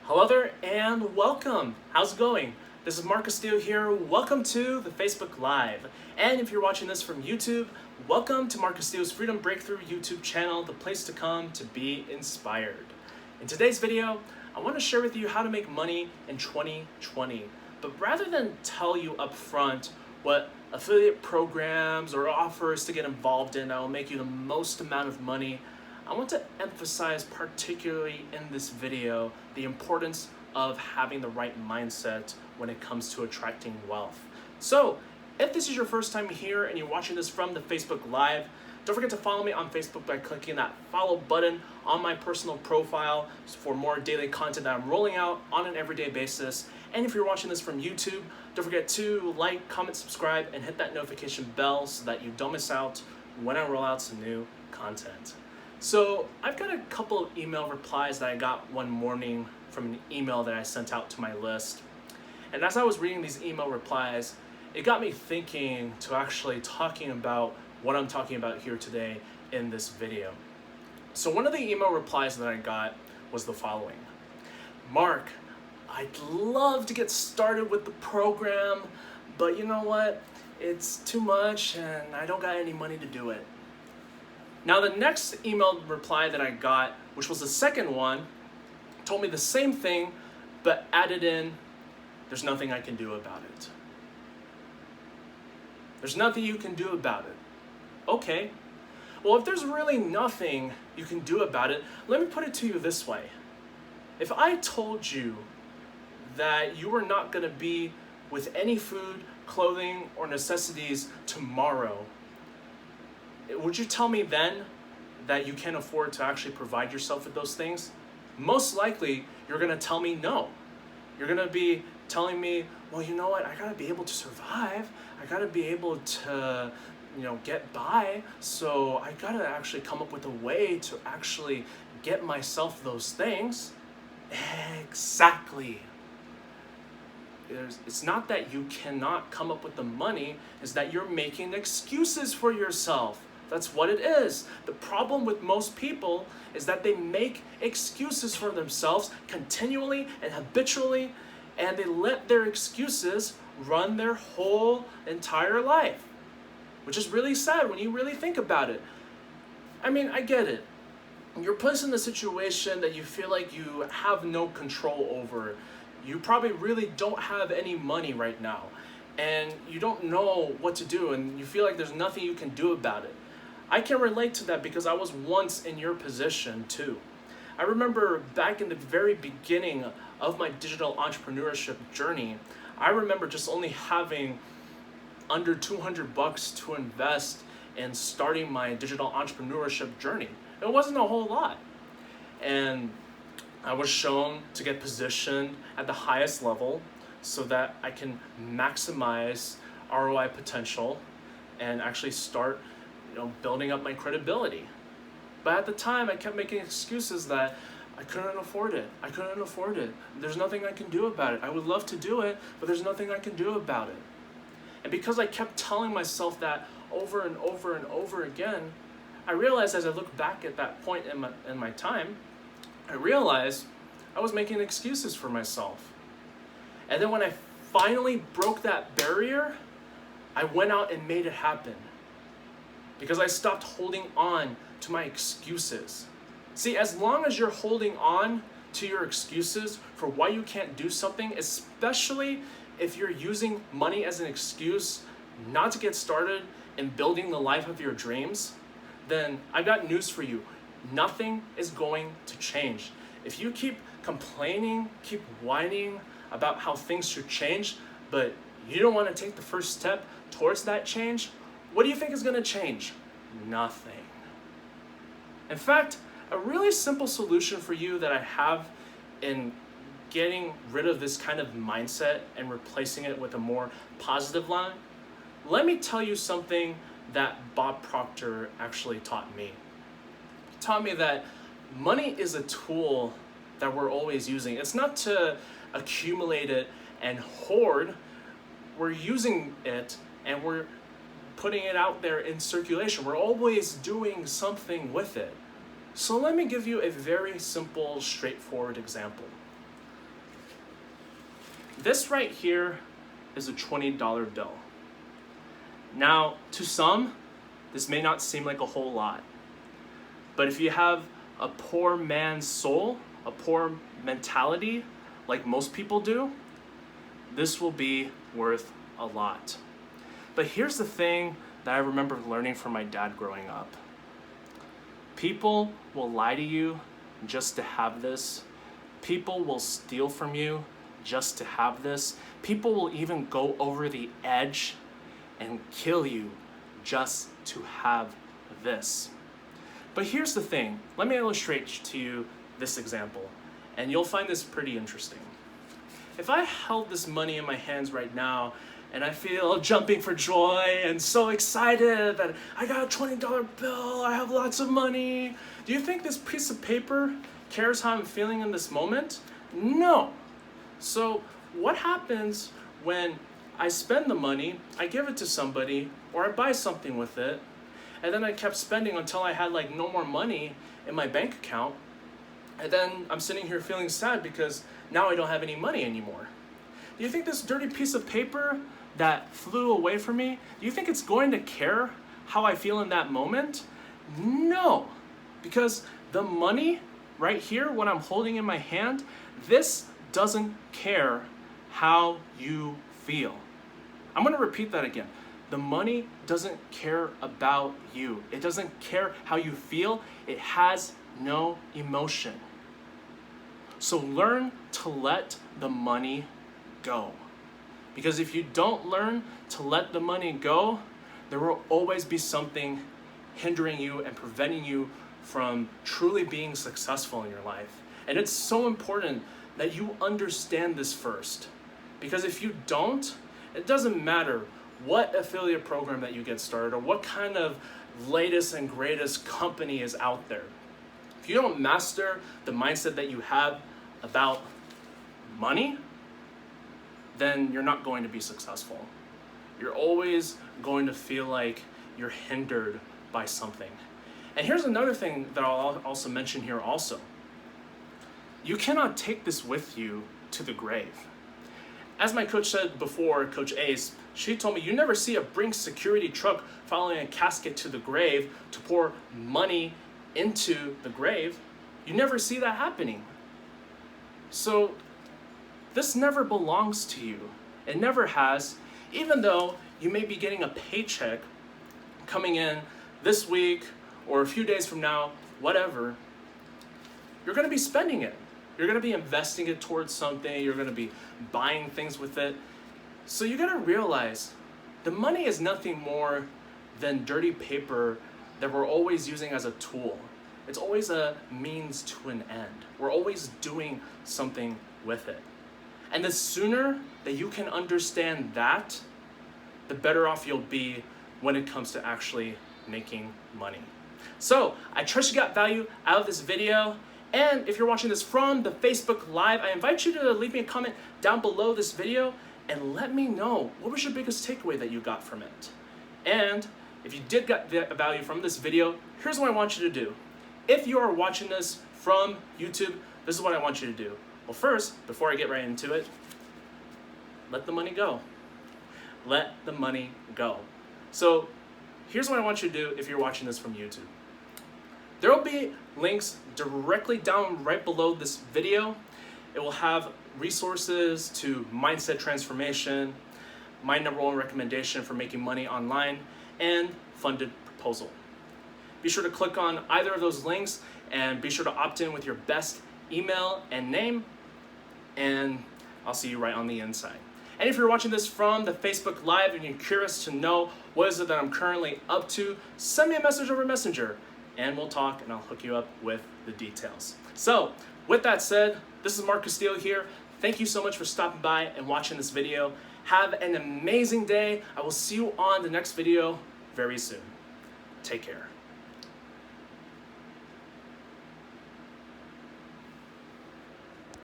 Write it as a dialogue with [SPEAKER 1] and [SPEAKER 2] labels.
[SPEAKER 1] Hello there and welcome. How's it going? This is Castillo here. Welcome to the Facebook Live. And if you're watching this from YouTube, welcome to Castillo's Freedom Breakthrough YouTube channel, the place to come to be inspired. In today's video, I want to share with you how to make money in 2020. But rather than tell you up front what affiliate programs or offers to get involved in that will make you the most amount of money, I want to emphasize particularly in this video the importance of having the right mindset when it comes to attracting wealth. So if this is your first time here and you're watching this from the Facebook Live, don't forget to follow me on Facebook by clicking that follow button on my personal profile for more daily content that I'm rolling out on an everyday basis. And if you're watching this from YouTube, don't forget to like, comment, subscribe, and hit that notification bell so that you don't miss out when I roll out some new content. So I've got a couple of email replies that I got one morning from an email that I sent out to my list. And as I was reading these email replies, it got me thinking to actually talking about what I'm talking about here today in this video. So one of the email replies that I got was the following. Mark, I'd love to get started with the program, but you know what? It's too much and I don't got any money to do it. Now the next email reply that I got, which was the second one, told me the same thing, but added in, there's nothing I can do about it. There's nothing you can do about it. Okay, well if there's really nothing you can do about it, let me put it to you this way. If I told you that you were not going to be with any food, clothing, or necessities tomorrow, would you tell me then that you can't afford to actually provide yourself with those things? Most likely, you're going to tell me no. You're going to be telling me, well, you know what? I got to be able to survive. I got to be able to, get by. So I got to actually come up with a way to actually get myself those things. Exactly. It's not that you cannot come up with the money, it's that you're making excuses for yourself. That's what it is. The problem with most people is that they make excuses for themselves continually and habitually, and they let their excuses run their whole entire life, which is really sad when you really think about it. I mean, I get it. You're placed in a situation that you feel like you have no control over. You probably really don't have any money right now, and you don't know what to do, and you feel like there's nothing you can do about it. I can relate to that because I was once in your position too. I remember back in the very beginning of my digital entrepreneurship journey, I remember just only having under $200 to invest in starting my digital entrepreneurship journey. It wasn't a whole lot. And I was shown to get positioned at the highest level so that I can maximize ROI potential and actually start building up my credibility. But at the time, I kept making excuses that I couldn't afford it. I couldn't afford it. There's nothing I can do about it. I would love to do it, but there's nothing I can do about it. And because I kept telling myself that over and over and over again, I realized as I look back at that point in my time, I realized I was making excuses for myself. And then when I finally broke that barrier, I went out and made it happen. Because I stopped holding on to my excuses. See, as long as you're holding on to your excuses for why you can't do something, especially if you're using money as an excuse not to get started in building the life of your dreams, then I got news for you. Nothing is going to change. If you keep complaining, keep whining about how things should change, but you don't want to take the first step towards that change, what do you think is going to change? Nothing. In fact, a really simple solution for you that I have in getting rid of this kind of mindset and replacing it with a more positive one, let me tell you something that Bob Proctor actually taught me. He taught me that money is a tool that we're always using. It's not to accumulate it and hoard. We're using it and we're putting it out there in circulation. We're always doing something with it. So let me give you a very simple, straightforward example. this right here is a $20 bill. Now, to some, this may not seem like a whole lot, but if you have a poor man's soul, a poor mentality, like most people do, this will be worth a lot. But here's the thing that I remember learning from my dad growing up. People will lie to you just to have this. People will steal from you just to have this. People will even go over the edge and kill you just to have this. But here's the thing. Let me illustrate to you this example, and you'll find this pretty interesting. If I held this money in my hands right now, and I feel jumping for joy and so excited that I got a $20 bill, I have lots of money, do you think this piece of paper cares how I'm feeling in this moment? No. So what happens when I spend the money, I give it to somebody, or I buy something with it, and then I kept spending until I had like no more money in my bank account, and then I'm sitting here feeling sad because now I don't have any money anymore. Do you think this dirty piece of paper that flew away from me, do you think it's going to care how I feel in that moment? No, because the money right here, what I'm holding in my hand, this doesn't care how you feel. I'm going to repeat that again. The money doesn't care about you. It doesn't care how you feel. It has no emotion. So learn to let the money go. Because if you don't learn to let the money go, there will always be something hindering you and preventing you from truly being successful in your life. And it's so important that you understand this first. Because if you don't, it doesn't matter what affiliate program that you get started or what kind of latest and greatest company is out there. If you don't master the mindset that you have about money, then you're not going to be successful. You're always going to feel like you're hindered by something. And here's another thing that I'll also mention here also. You cannot take this with you to the grave. As my coach said before, Coach Ace, she told me, you never see a Brinks security truck following a casket to the grave to pour money into the grave. You never see that happening. So this never belongs to you. It never has, even though you may be getting a paycheck coming in this week or a few days from now, whatever. You're going to be spending it. You're going to be investing it towards something. You're going to be buying things with it. So you got to realize the money is nothing more than dirty paper that we're always using as a tool. It's always a means to an end. We're always doing something with it. And the sooner that you can understand that, the better off you'll be when it comes to actually making money. So I trust you got value out of this video. And if you're watching this from the Facebook Live, I invite you to leave me a comment down below this video and let me know what was your biggest takeaway that you got from it. And if you did get value from this video, here's what I want you to do. If you are watching this from YouTube, this is what I want you to do. Well, first, before I get right into it, let the money go. Let the money go. So here's what I want you to do if you're watching this from YouTube. There will be links directly down right below this video. It will have resources to mindset transformation, my #1 recommendation for making money online, and funded proposal. Be sure to click on either of those links and be sure to opt in with your best email and name, and I'll see you right on the inside. And if you're watching this from the Facebook Live and you're curious to know what is it that I'm currently up to, send me a message over Messenger and we'll talk and I'll hook you up with the details. So with that said, this is Mark Castillo here. Thank you so much for stopping by and watching this video. Have an amazing day. I will see you on the next video very soon. Take care.